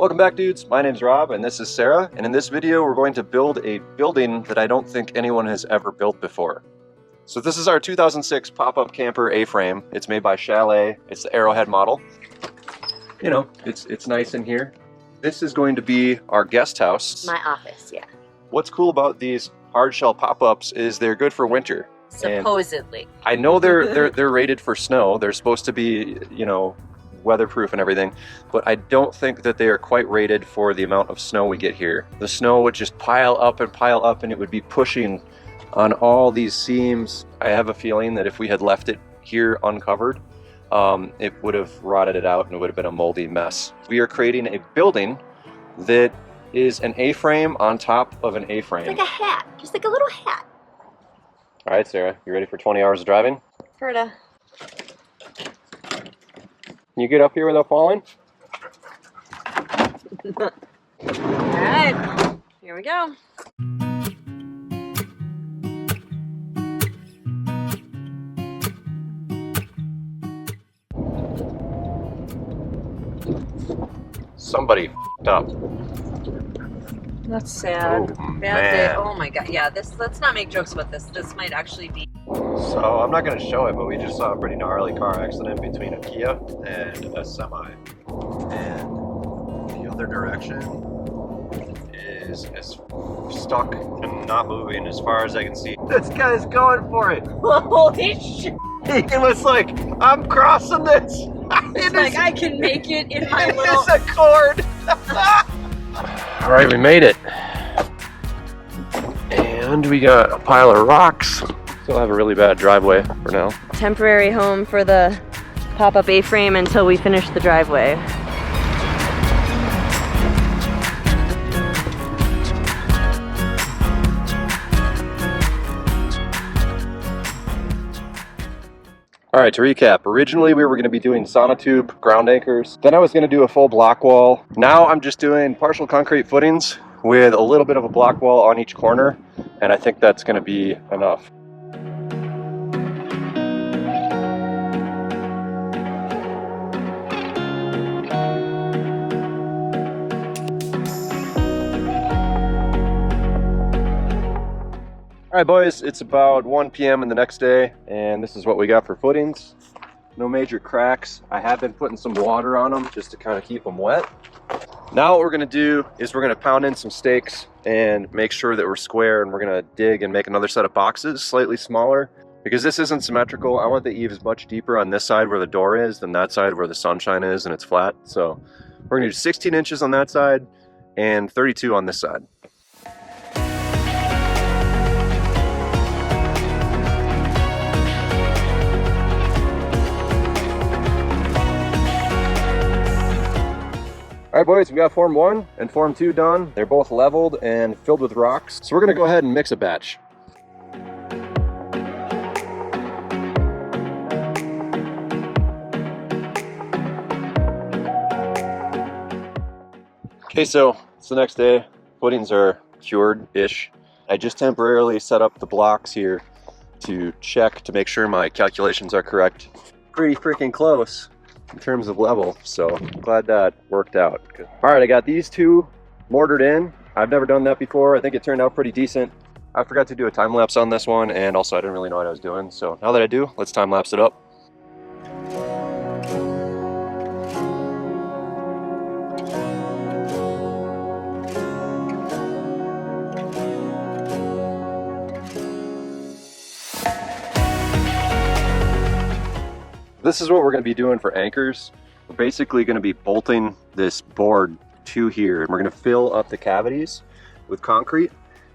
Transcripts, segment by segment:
Welcome back, dudes. My name's Rob and this is Sarah, and in this video we're going to build a building that I don't think anyone has ever built before. So this is our 2006 pop-up camper A-frame. It's made by Chalet. It's the Arrowhead model. You know, it's nice in here. This is going to be our guest house. My office, yeah. What's cool about these hard shell pop-ups is they're good for winter. Supposedly. And I know they're rated for snow. They're supposed to be, you know, weatherproof and everything, but I don't think that they are quite rated for the amount of snow we get here. The snow would just pile up and it would be pushing on all these seams. I have a feeling that if we had left it here uncovered, it would have rotted it out and it would have been a moldy mess. We are creating a building that is an A-frame on top of an A-frame. It's like a hat, just like a little hat. All right, Sarah, you ready for 20 hours of driving? Ferda. Can you get up here without falling? All right, here we go. Somebody f***ed up. That's sad. Oh, Bad day. man. Oh my god. Yeah, let's not make jokes about this. This might actually be. So I'm not going to show it, but we just saw a pretty gnarly car accident between a Kia and a semi. And the other direction is as stuck and not moving as far as I can see. This guy's going for it. Holy shit. He was like, I'm crossing this. It's like I can make it in my little. It's a cord. All right, we made it. And we got a pile of rocks. Still have a really bad driveway for now. Temporary home for the pop-up A-frame until we finish the driveway. All right, to recap, originally we were going to be doing sonotube ground anchors. Then I was going to do a full block wall. Now I'm just doing partial concrete footings with a little bit of a block wall on each corner. And I think that's going to be enough. All right, boys, it's about 1 p.m. in the next day, and this is what we got for footings. No major cracks. I have been putting some water on them just to kind of keep them wet. Now what we're gonna do is we're gonna pound in some stakes and make sure that we're square, and we're gonna dig and make another set of boxes slightly smaller. Because this isn't symmetrical, I want the eaves much deeper on this side where the door is than that side where the sunshine is and it's flat. So we're gonna do 16 inches on that side and 32 on this side. All right, boys, we got Form 1 and Form 2 done. They're both leveled and filled with rocks. So we're gonna go ahead and mix a batch. Okay, so it's the next day. Footings are cured-ish. I just temporarily set up the blocks here to check to make sure my calculations are correct. Pretty freaking close in terms of level, so glad that worked out. All right, I got these two mortared in. I've never done that before. I think it turned out pretty decent. I forgot to do a time lapse on this one, and also I didn't really know what I was doing. So now that I do, let's time lapse it up. This is what we're going to be doing for anchors. We're basically going to be bolting this board to here, and we're going to fill up the cavities with concrete,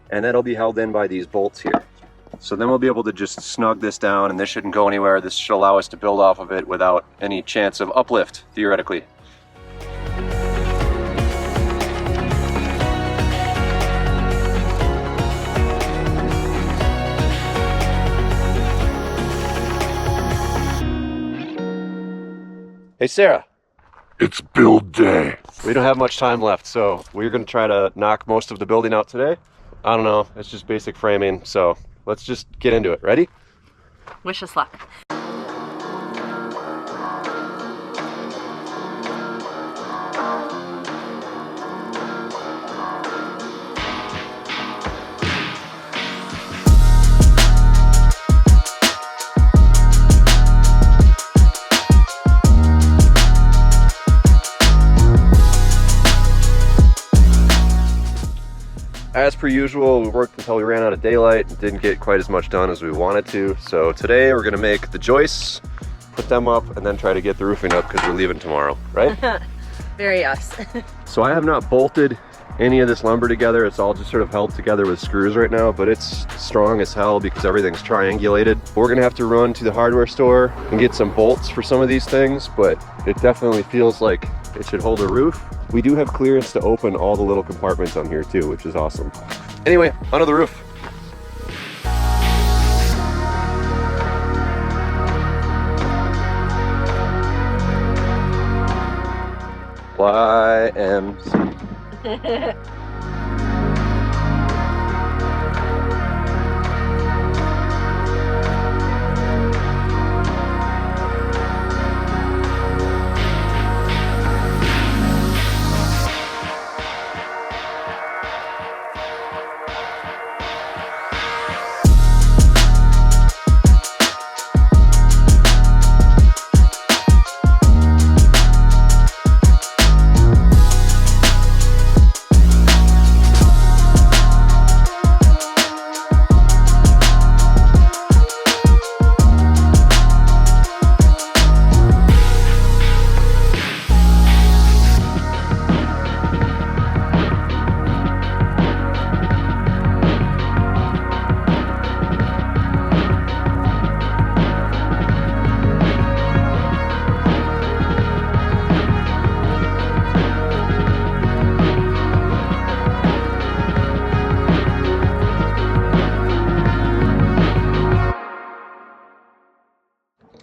and that'll be held in by these bolts here. So then we'll be able to just snug this down, and this shouldn't go anywhere. This should allow us to build off of it without any chance of uplift, theoretically. Hey, Sarah. It's build day. We don't have much time left, so we're going to try to knock most of the building out today. I don't know, it's just basic framing, so let's just get into it. Ready? Wish us luck. per usual. We worked until we ran out of daylight and didn't get quite as much done as we wanted to. So today we're gonna make the joists, put them up, and then try to get the roofing up because we're leaving tomorrow, right? Very us. So I have not bolted any of this lumber together. It's all just sort of held together with screws right now, but it's strong as hell because everything's triangulated. We're gonna have to run to the hardware store and get some bolts for some of these things, but it definitely feels like it should hold a roof. We do have clearance to open all the little compartments on here too, which is awesome. Anyway, onto the roof. YMC.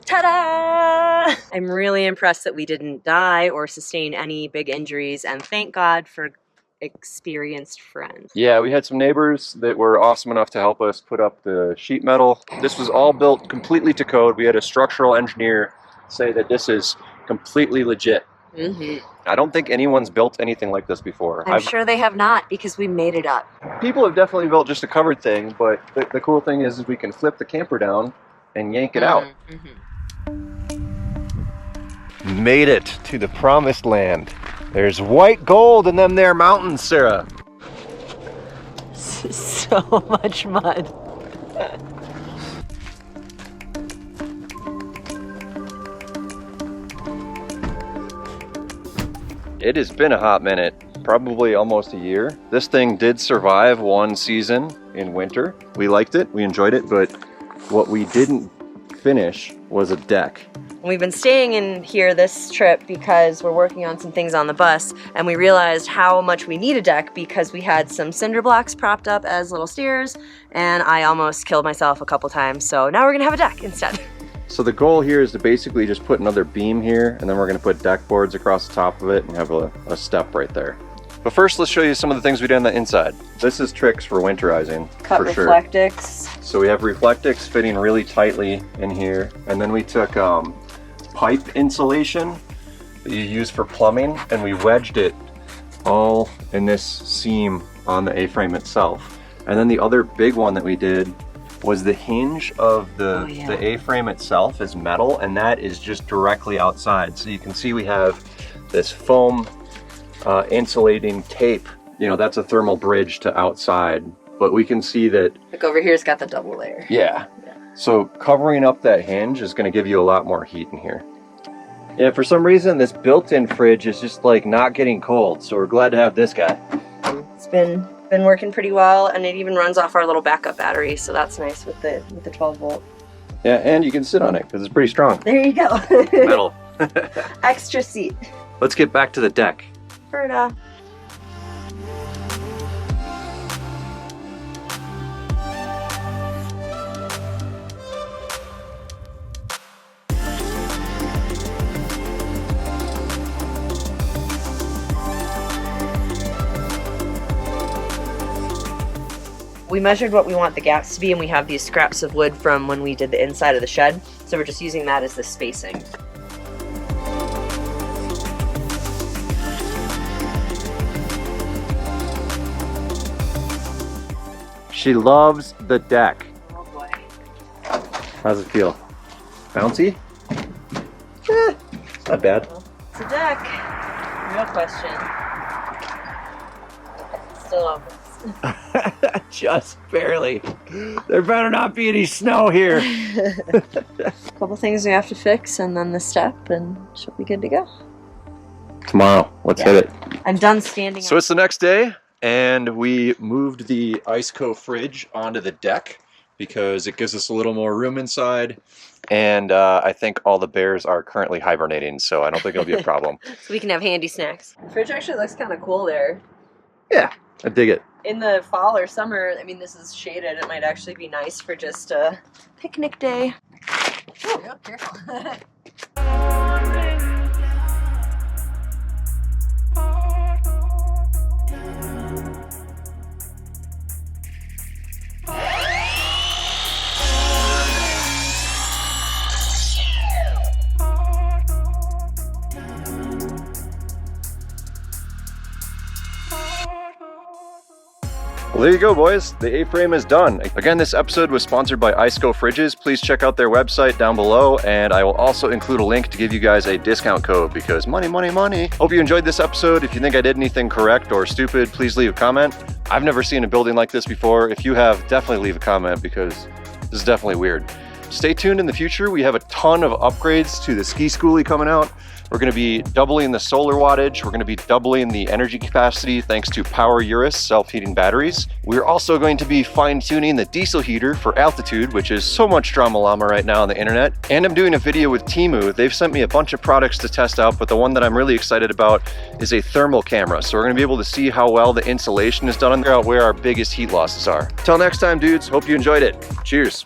Ta-da! I'm really impressed that we didn't die or sustain any big injuries, and thank God for experienced friends. Yeah, we had some neighbors that were awesome enough to help us put up the sheet metal. This was all built completely to code. We had a structural engineer say that this is completely legit. I don't think anyone's built anything like this before. I'm sure they have not, because we made it up. People have definitely built just a covered thing, but the cool thing is we can flip the camper down and yank it out. Made it to the promised land. There's white gold in them there mountains, Sarah. So much mud. It has been a hot minute, probably almost a year. This thing did survive one season in winter. We liked it, we enjoyed it, but what we didn't finish was a deck. We've been staying in here this trip because we're working on some things on the bus, and we realized how much we need a deck because we had some cinder blocks propped up as little stairs, and I almost killed myself a couple times, so now we're gonna have a deck instead. So the goal here is to basically just put another beam here, and then we're gonna put deck boards across the top of it and have a step right there. But first, let's show you some of the things we did on the inside. This is tricks for winterizing, Cut for sure. Reflectix. So we have Reflectix fitting really tightly in here, and then we took pipe insulation that you use for plumbing, and we wedged it all in this seam on the A-frame itself. And then the other big one that we did was the hinge of the A-frame itself is metal, and that is just directly outside. So you can see we have this foam insulating tape. You know, that's a thermal bridge to outside, but we can see that. Like over here's got the double layer. Yeah. So covering up that hinge is going to give you a lot more heat in here. Yeah, for some reason this built-in fridge is just like not getting cold, so we're glad to have this guy. It's been working pretty well, and it even runs off our little backup battery, so that's nice with the 12 volt. Yeah, and you can sit on it because it's pretty strong. There you go. Metal. Extra seat. Let's get back to the deck. Berta. We measured what we want the gaps to be, and we have these scraps of wood from when we did the inside of the shed, so we're just using that as the spacing. She loves the deck. Oh boy. How's it feel? Bouncy? Eh, it's not bad. It's a deck. No question. Still opens. Just barely. There better not be any snow here. Couple things we have to fix and then the step and she'll be good to go. Tomorrow, let's hit it. I'm done standing So it's the next day and we moved the Iceco fridge onto the deck because it gives us a little more room inside. And I think all the bears are currently hibernating, so I don't think it'll be a problem. So we can have handy snacks. The fridge actually looks kind of cool there. Yeah, I dig it. In the fall or summer, I mean, this is shaded. It might actually be nice for just a picnic day. Oh, careful. Well, there you go, boys. The A-frame is done. Again, this episode was sponsored by Iceco Fridges. Please check out their website down below, and I will also include a link to give you guys a discount code because money, money, money. Hope you enjoyed this episode. If you think I did anything correct or stupid, please leave a comment. I've never seen a building like this before. If you have, definitely leave a comment because this is definitely weird. Stay tuned in the future. We have a ton of upgrades to the ski schoolie coming out. We're going to be doubling the solar wattage. We're going to be doubling the energy capacity thanks to Power Urus self-heating batteries. We're also going to be fine-tuning the diesel heater for altitude, which is so much drama llama right now on the internet. And I'm doing a video with Temu. They've sent me a bunch of products to test out, but the one that I'm really excited about is a thermal camera. So we're going to be able to see how well the insulation is done and figure out where our biggest heat losses are. Till next time, dudes. Hope you enjoyed it. Cheers.